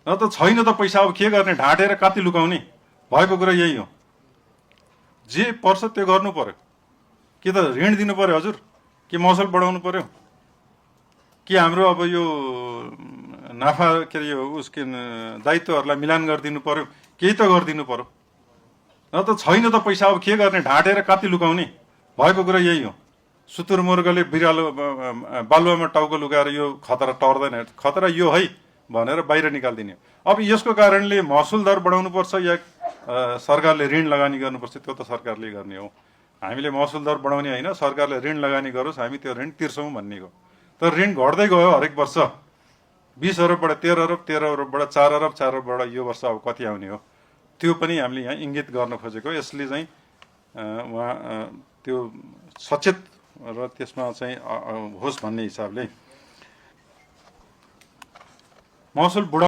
र त छैन त पैसा, अब के गर्ने, ढाँटेर कति लुकाउने, भएको कुरा यही हो। जे पर्छ त्यो गर्नु पर्यो। के त ऋण दिनु पर्यो हजुर, के महसुल बढाउनु पर्यो, कि हाम्रो अब यो नाफा के अरे यो उसको दायित्वहरूलाई मिलान गरिदिनु पर्यो, केही त गरिदिनु पर्यो। र त छैन त पैसा, अब के गर्ने, ढाँटेर कति लुकाउने, भएको कुरा यही हो। सुतुरमुर्गले बिरालो बालुवामा टाउको लुकाएर यो खतरा टर्दैन, खतरा यो है भनेर बाहिर निकालिदिने। अब यसको कारणले महसुल दर बढाउनुपर्छ या सरकारले ऋण लगानी गर्नुपर्छ, त्यो त सरकारले गर्ने हो। हामीले महसुल दर बढाउने होइन, सरकारले ऋण लगानी गरोस्, हामी त्यो ऋण तिर्छौँ भन्ने हो। तर ऋण घट्दै गयो हरेक वर्ष, 20 अरबबाट 13 अरब, 13 अरबबाट 4 अरब, 4 अरबबाट यो वर्ष अब कति आउने हो, त्यो पनि हामीले यहाँ इङ्गित गर्न खोजेको। यसले चाहिँ उहाँ त्यो सचेत र त्यसमा चाहिँ होस् भन्ने हिसाबले महसुल